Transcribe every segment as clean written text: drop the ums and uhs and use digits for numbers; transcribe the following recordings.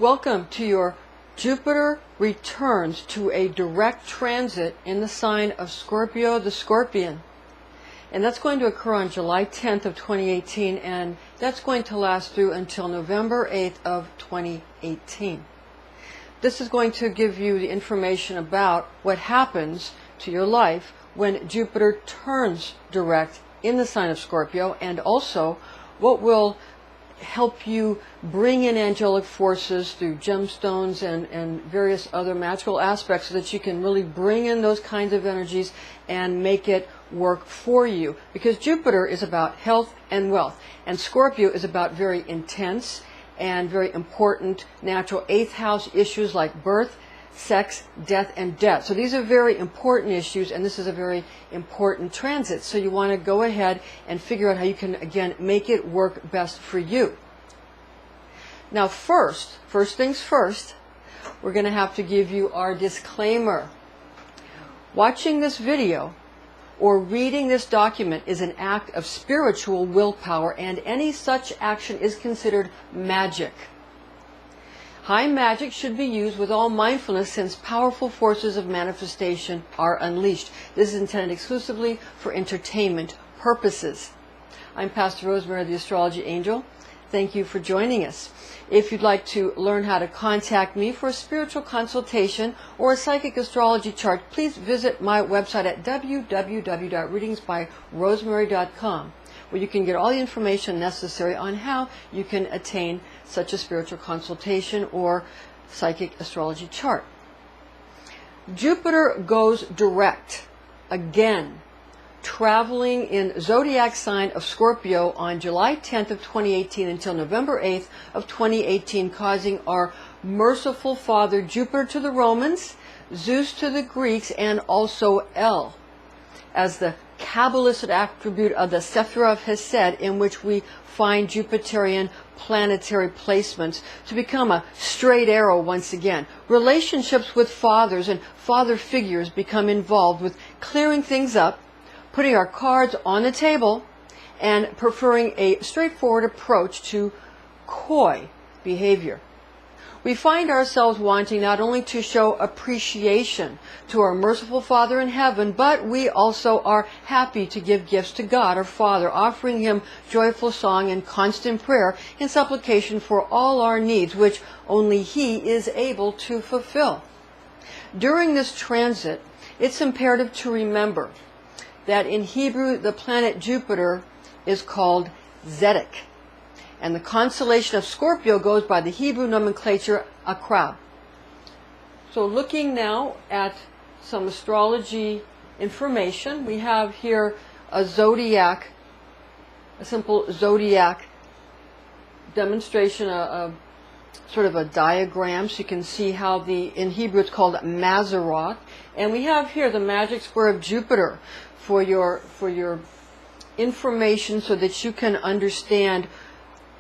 Welcome to your Jupiter returns to a direct transit in the sign of Scorpio the Scorpion. And that's going to occur on July 10th of 2018, and that's going to last through until November 8th of 2018. This is going to give you the information about what happens to your life when Jupiter turns direct in the sign of Scorpio, and also what will help you bring in angelic forces through gemstones and various other magical aspects so that you can really bring in those kinds of energies and make it work for you. Because Jupiter is about health and wealth, and Scorpio is about very intense and very important natural 8th house issues like birth, sex, death, and debt. So these are very important issues, and this is a very important transit. So you want to go ahead and figure out how you can, again, make it work best for you. Now first things first, we're going to have to give you our disclaimer. Watching this video or reading this document is an act of spiritual willpower, and any such action is considered magic. High magic should be used with all mindfulness, since powerful forces of manifestation are unleashed. This is intended exclusively for entertainment purposes. I'm Pastor Rosemary, the Astrology Angel. Thank you for joining us. If you'd like to learn how to contact me for a spiritual consultation or a psychic astrology chart, please visit my website at www.readingsbyrosemary.com, where you can get all the information necessary on how you can attain such a spiritual consultation or psychic astrology chart. Jupiter goes direct again, traveling in zodiac sign of Scorpio on July 10th of 2018 until November 8th of 2018, causing our merciful father Jupiter to the Romans, Zeus to the Greeks, and also El as the Kabbalistic attribute of the Sephirah of Hesed, in which we find Jupiterian planetary placements, to become a straight arrow once again. Relationships with fathers and father figures become involved with clearing things up, putting our cards on the table, and preferring a straightforward approach to coy behavior. We find ourselves wanting not only to show appreciation to our merciful Father in heaven, but we also are happy to give gifts to God, our Father, offering Him joyful song and constant prayer in supplication for all our needs, which only He is able to fulfill. During this transit, it's imperative to remember that in Hebrew, the planet Jupiter is called Zedek, and the constellation of Scorpio goes by the Hebrew nomenclature Akrab. So looking now at some astrology information, we have here a zodiac, a simple zodiac demonstration, a sort of a diagram, so you can see how in Hebrew it's called Mazzaroth. And we have here the magic square of Jupiter for your information, so that you can understand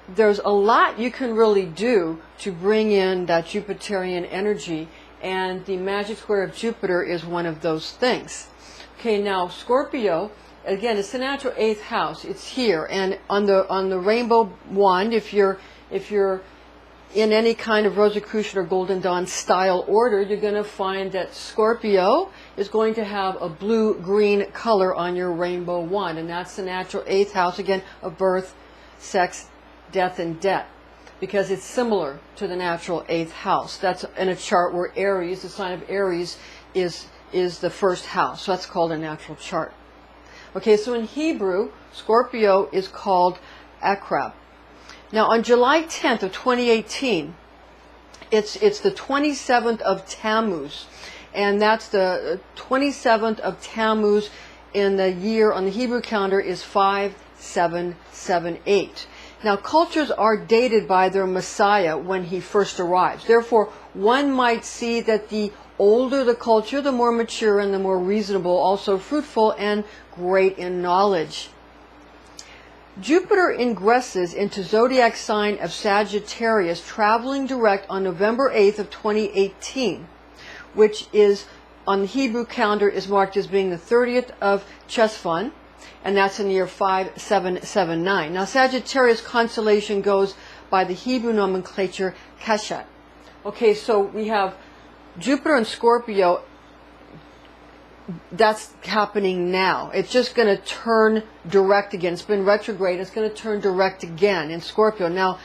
there's a lot you can really do to bring in that Jupiterian energy, and the magic square of Jupiter is one of those things. Okay, now Scorpio, again, it's the natural 8th house. It's here, and on the rainbow wand, if you're in any kind of Rosicrucian or Golden Dawn style order, you're going to find that Scorpio is going to have a blue-green color on your rainbow wand, and that's the natural 8th house, again, of birth, sex, death, and debt, because it's similar to the natural 8th house. That's in a chart where Aries, the sign of Aries, is the first house. So that's called a natural chart. Okay, so in Hebrew, Scorpio is called Akrab. Now on July 10th of 2018, it's the 27th of Tammuz, and that's the 27th of Tammuz in the year on the Hebrew calendar is 5778. Now cultures are dated by their Messiah when he first arrives. Therefore, one might see that the older the culture, the more mature and the more reasonable, also fruitful and great in knowledge. Jupiter ingresses into zodiac sign of Sagittarius, traveling direct on November 8th of 2018, which is on the Hebrew calendar is marked as being the 30th of Chesvan, and that's in the year 5779. Now Sagittarius constellation goes by the Hebrew nomenclature Keshet, Okay, so we have Jupiter and Scorpio. That's happening now. It's just going to turn direct again. It's been retrograde. It's going to turn direct again in Scorpio. Now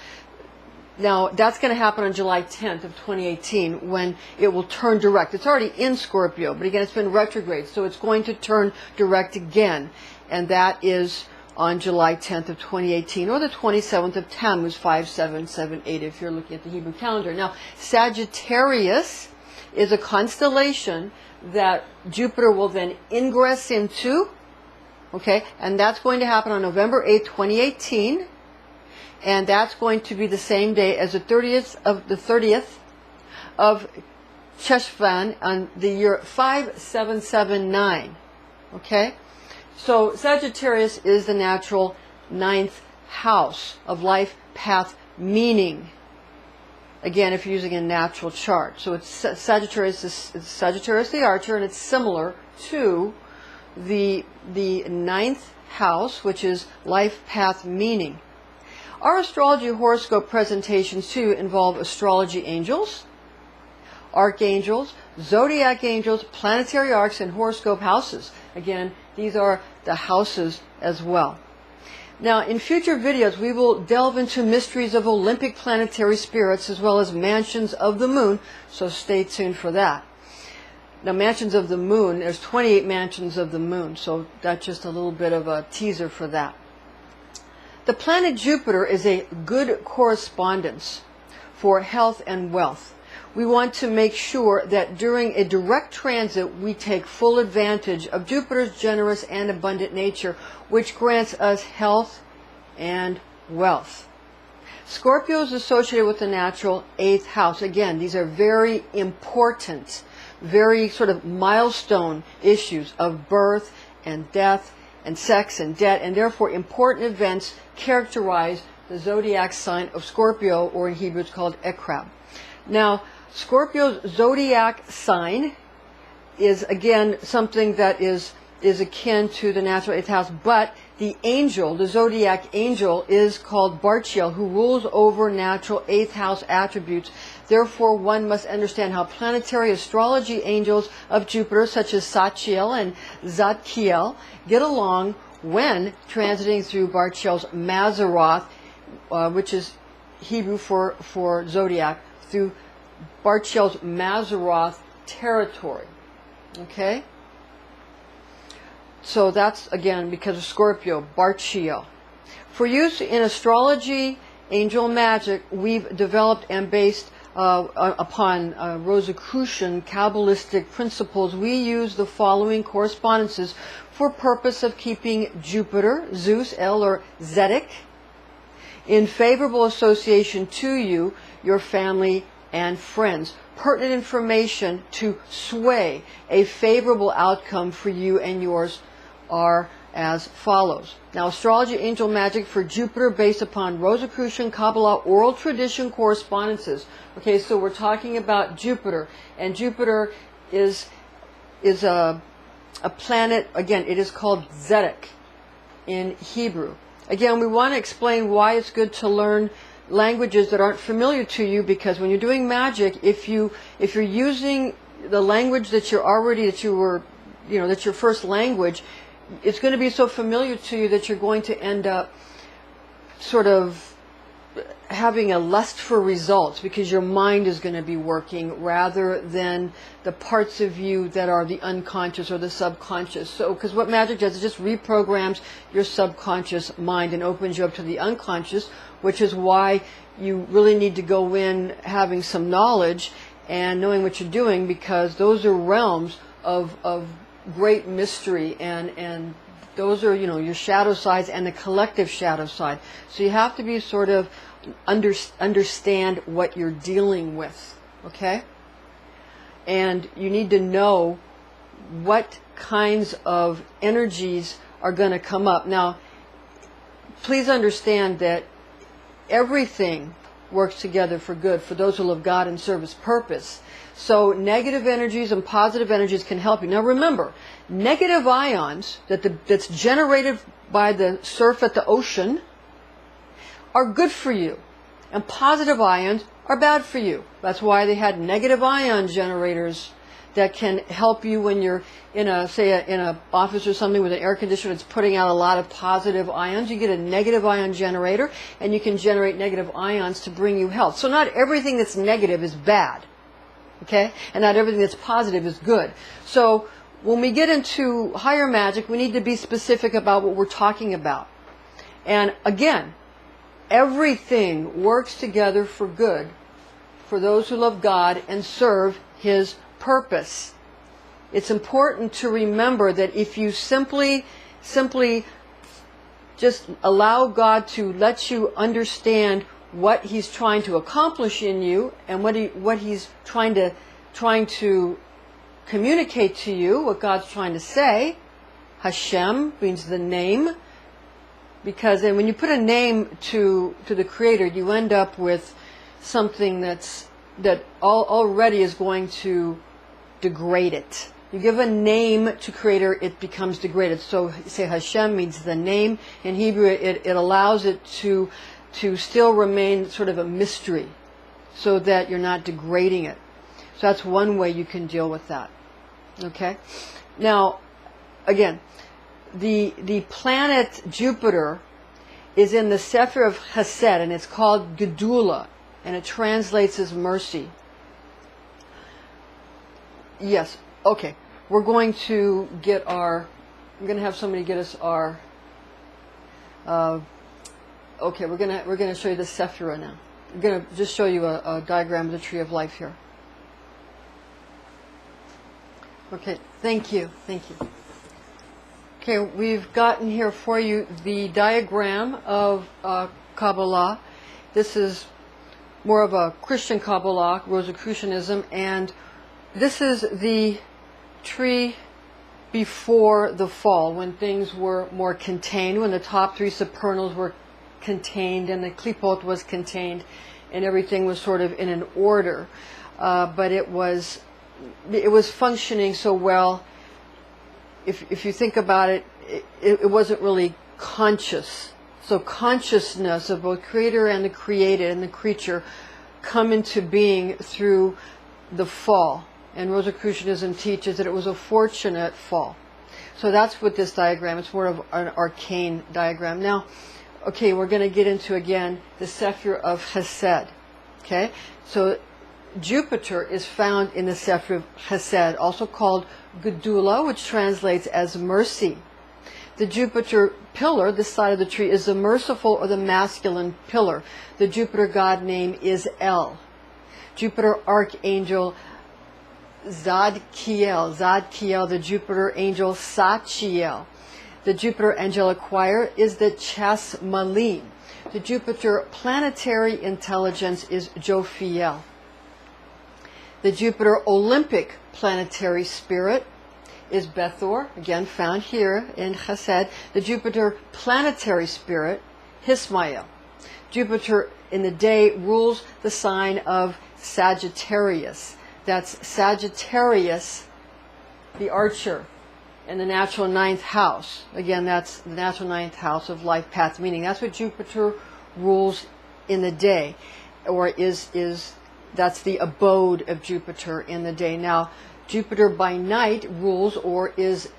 that's going to happen on July 10th of 2018 when it will turn direct. It's already in Scorpio, but again, it's been retrograde. So it's going to turn direct again. And that is on July 10th of 2018 or the 27th of Tammuz 5778 if you're looking at the Hebrew calendar. Now, Sagittarius is a constellation that Jupiter will then ingress into, okay, and that's going to happen on November 8th, 2018, and that's going to be the same day as the 30th of Cheshvan on the year 5779, okay? So Sagittarius is the natural 9th house of life, path, meaning. Again, if you're using a natural chart. So it's Sagittarius, it's Sagittarius the Archer, and it's similar to the 9th house, which is life, path, meaning. Our astrology horoscope presentations, too, involve astrology angels, archangels, zodiac angels, planetary arcs, and horoscope houses. Again, these are the houses as well. Now, in future videos, we will delve into mysteries of Olympic planetary spirits as well as mansions of the moon, so stay tuned for that. Now, mansions of the moon, there's 28 mansions of the moon, so that's just a little bit of a teaser for that. The planet Jupiter is a good correspondence for health and wealth. We want to make sure that during a direct transit, we take full advantage of Jupiter's generous and abundant nature, which grants us health and wealth. Scorpio is associated with the natural 8th house. Again, these are very important, very sort of milestone issues of birth and death and sex and debt, and therefore important events characterize the zodiac sign of Scorpio, or in Hebrew it's called Ekrab. Now, Scorpio's zodiac sign is, again, something that is akin to the natural 8th house, but the angel, the zodiac angel, is called Barchiel, who rules over natural 8th house attributes. Therefore, one must understand how planetary astrology angels of Jupiter, such as Sachiel and Zadkiel, get along when transiting through Barchiel's Mazaroth, which is Hebrew for zodiac, through Barchiel's Mazaroth territory. Okay? So that's, again, because of Scorpio, Barchiel. For use in astrology, angel magic, we've developed and based upon Rosicrucian Kabbalistic principles, we use the following correspondences for purpose of keeping Jupiter, Zeus, El, or Zedek in favorable association to you, your family, and friends. Pertinent information to sway a favorable outcome for you and yours are as follows. Now, astrology angel magic for Jupiter based upon Rosicrucian Kabbalah oral tradition correspondences. Okay, so we're talking about Jupiter, and Jupiter is a planet. Again, it is called Zedek in Hebrew. Again, we want to explain why it's good to learn languages that aren't familiar to you, because when you're doing magic, if you're using the language that that's your first language, it's going to be so familiar to you that you're going to end up sort of having a lust for results, because your mind is going to be working rather than the parts of you that are the unconscious or the subconscious. So, because what magic does, it just reprograms your subconscious mind and opens you up to the unconscious, which is why you really need to go in having some knowledge and knowing what you're doing, because those are realms of great mystery, and those are, your shadow sides and the collective shadow side. So you have to be sort of understand what you're dealing with, okay? And you need to know what kinds of energies are going to come up. Now, please understand that everything works together for good for those who love God and serve His purpose. So negative energies and positive energies can help you. Now remember, negative ions that's generated by the surf at the ocean are good for you, and positive ions are bad for you. That's why they had negative ion generators that can help you when you're in a, say, in an office or something with an air conditioner that's putting out a lot of positive ions. You get a negative ion generator, and you can generate negative ions to bring you health. So not everything that's negative is bad, okay? And not everything that's positive is good. So when we get into higher magic, we need to be specific about what we're talking about. And again, everything works together for good for those who love God and serve His purpose. It's important to remember that if you simply just allow God to let you understand what He's trying to accomplish in you and what He's trying to communicate to you, what God's trying to say. Hashem means the name, because then when you put a name to the Creator, you end up with something that already is going to degrade it. You give a name to Creator, it becomes degraded. So say Hashem means the name. In Hebrew, it allows it to still remain sort of a mystery, so that you're not degrading it. So that's one way you can deal with that. Okay? Now, again, the planet Jupiter is in the Sapphire of Chesed, and it's called Gedula, and it translates as mercy. Yes, okay. We're going to get I'm going to have somebody get us our, okay, we're going to show you the Sephira now. I'm going to just show you a diagram of the Tree of Life here. Okay, thank you. Okay, we've gotten here for you the diagram of Kabbalah. This is more of a Christian Kabbalah, Rosicrucianism, and this is the tree before the fall, when things were more contained, when the top three supernals were contained and the klipot was contained and everything was sort of in an order. But it was functioning so well. If you think about it, it wasn't really conscious. So consciousness of both Creator and the created and the creature come into being through the fall. And Rosicrucianism teaches that it was a fortunate fall. So that's what this diagram, it's more of an arcane diagram. Now, okay, we're going to get into, again, the Sephir of Chesed. Okay? So Jupiter is found in the Sephir of Chesed, also called Gedula, which translates as mercy. The Jupiter pillar, this side of the tree, is the merciful or the masculine pillar. The Jupiter god name is El. Jupiter archangel Zadkiel, the Jupiter angel Sachiel. The Jupiter angelic choir is the Ches Malim. The Jupiter planetary intelligence is Jophiel. The Jupiter Olympic planetary spirit is Bethor, again found here in Chesed. The Jupiter planetary spirit, Hismael. Jupiter in the day rules the sign of Sagittarius. That's Sagittarius, the archer, in the natural ninth house. Again, that's the natural ninth house of life path, meaning that's what Jupiter rules in the day, or that's the abode of Jupiter in the day. Now, Jupiter by night rules, or is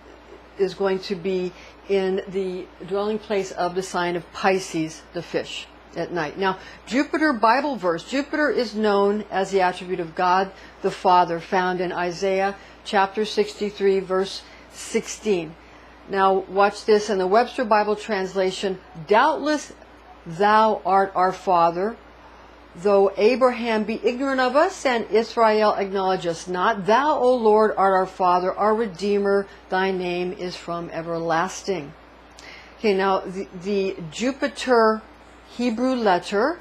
going to be in the dwelling place of the sign of Pisces, the fish, at night. Now, Jupiter Bible verse. Jupiter is known as the attribute of God the Father, found in Isaiah chapter 63, verse 16. Now, watch this in the Webster Bible translation. Doubtless thou art our Father, though Abraham be ignorant of us and Israel acknowledge us not. Thou, O Lord, art our Father, our Redeemer. Thy name is from everlasting. Okay, now the Jupiter Hebrew letter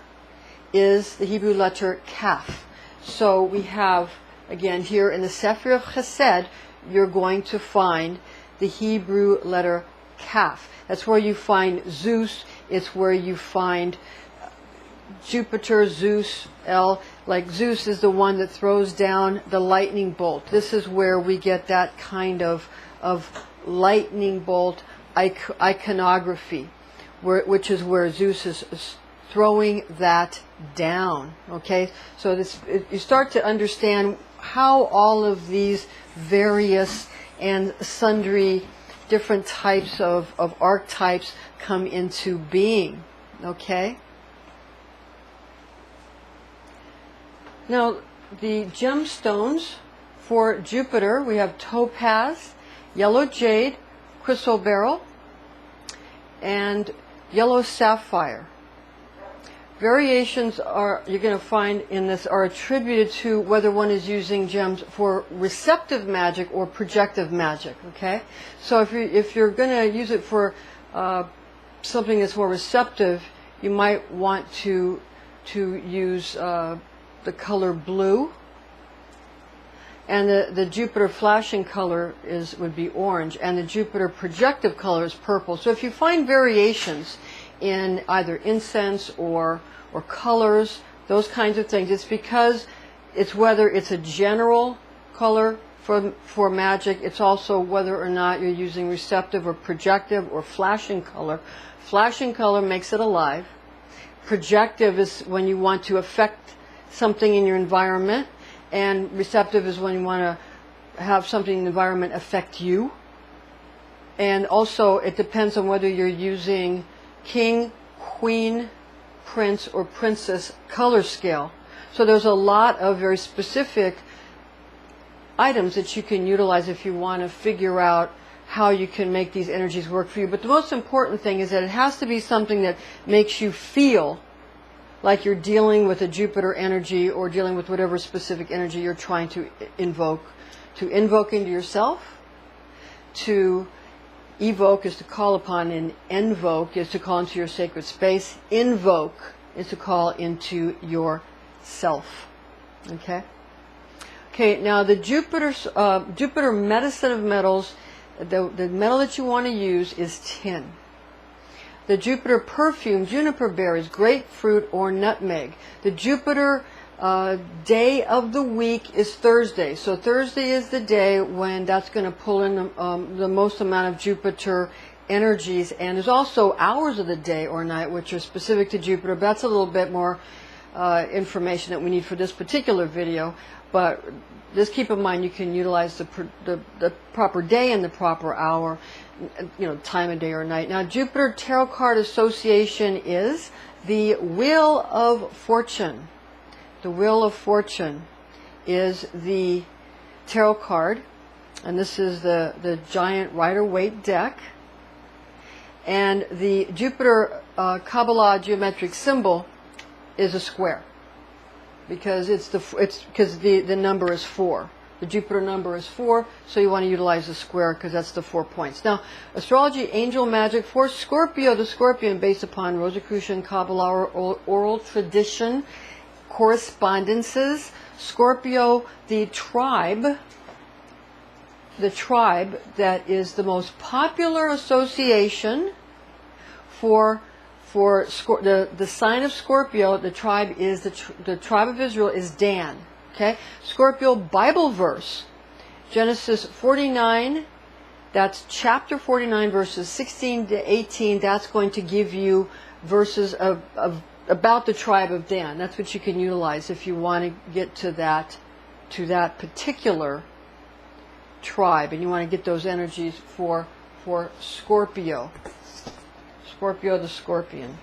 is the Hebrew letter Kaf. So we have, again, here in the Sephir of Chesed, you're going to find the Hebrew letter Kaf. That's where you find Zeus. It's where you find Jupiter, Zeus, El. Like Zeus is the one that throws down the lightning bolt. This is where we get that kind of lightning bolt iconography, which is where Zeus is throwing that down. Okay, so you start to understand how all of these various and sundry different types of archetypes come into being. Okay, now the gemstones for Jupiter, we have topaz, yellow jade, chrysoberyl, and yellow sapphire. Variations you're going to find in this are attributed to whether one is using gems for receptive magic or projective magic. Okay, so if you're going to use it for something that's more receptive, you might want to use the color blue, and the Jupiter flashing color would be orange, and the Jupiter projective color is purple. So if you find variations in either incense or colors, those kinds of things, it's because it's whether it's a general color for magic, it's also whether or not you're using receptive or projective or flashing color. Flashing color makes it alive. Projective is when you want to affect something in your environment, and receptive is when you want to have something in the environment affect you. And also it depends on whether you're using king, queen, prince, or princess color scale. So there's a lot of very specific items that you can utilize if you want to figure out how you can make these energies work for you. But the most important thing is that it has to be something that makes you feel like you're dealing with a Jupiter energy or dealing with whatever specific energy you're trying to invoke. To invoke into yourself, to evoke is to call upon, and invoke is to call into your sacred space. Invoke is to call into yourself. Okay? Okay, now the Jupiter medicine of metals, the metal that you want to use is tin. The Jupiter perfume, juniper berries, grapefruit, or nutmeg. The Jupiter day of the week is Thursday. So Thursday is the day when that's going to pull in the most amount of Jupiter energies. And there's also hours of the day or night which are specific to Jupiter. But that's a little bit more information that we need for this particular video. But just keep in mind you can utilize the proper day and the proper hour, time of day or night. Now, Jupiter Tarot Card Association is the Wheel of Fortune. The Wheel of Fortune is the tarot card, and this is the giant Rider-Waite deck. And the Jupiter Kabbalah geometric symbol is a square, because the number is 4. The Jupiter number is 4, so you want to utilize the square because that's the 4 points. Now, astrology, angel magic for Scorpio, the Scorpion, based upon Rosicrucian Kabbalah oral tradition, correspondences. Scorpio, the tribe that is the most popular association for the sign of Scorpio. The tribe is the tribe of Israel is Dan. Okay, Scorpio Bible verse, Genesis 49. That's chapter 49, verses 16 to 18. That's going to give you verses about the tribe of Dan. That's what you can utilize if you want to get to that particular tribe, and you want to get those energies for Scorpio. Scorpio the Scorpion.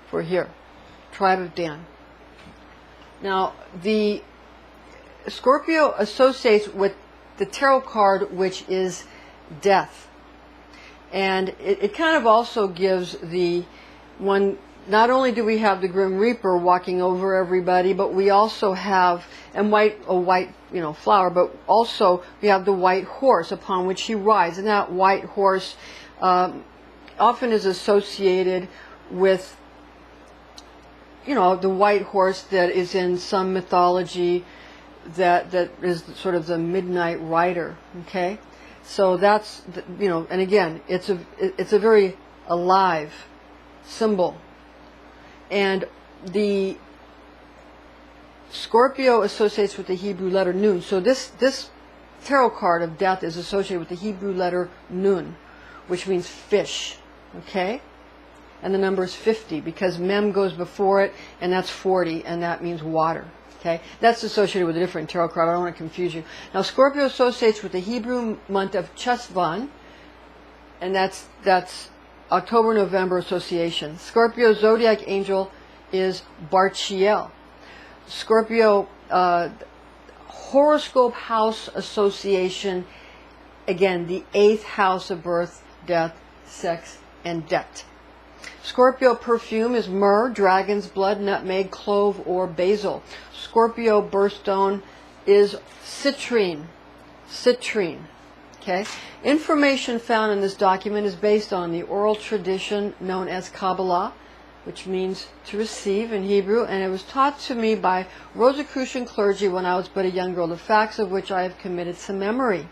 For here, tribe of Dan. Now, the Scorpio associates with the tarot card, which is death. And it kind of also gives the one, not only do we have the Grim Reaper walking over everybody, but we also have, and a white flower, but also we have the white horse upon which he rides. And that white horse often is associated with the white horse that is in some mythology that is sort of the midnight rider. Okay, so that's and again, it's a very alive symbol. And the Scorpio associates with the Hebrew letter Nun. So this tarot card of death is associated with the Hebrew letter Nun, which means fish. Okay, and the number is 50 because mem goes before it, and that's 40, and that means water. Okay, that's associated with a different tarot card. I don't want to confuse you. Now, Scorpio associates with the Hebrew month of Chesvan, and that's October-November association. Scorpio zodiac angel is Barchiel. Scorpio horoscope house association, again, the 8th house of birth, death, sex, and debt. Scorpio perfume is myrrh, dragon's blood, nutmeg, clove, or basil. Scorpio birthstone is citrine. Citrine. Okay. Information found in this document is based on the oral tradition known as Kabbalah, which means to receive in Hebrew, and it was taught to me by Rosicrucian clergy when I was but a young girl, the facts of which I have committed to memory.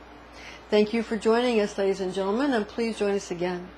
Thank you for joining us, ladies and gentlemen, and please join us again.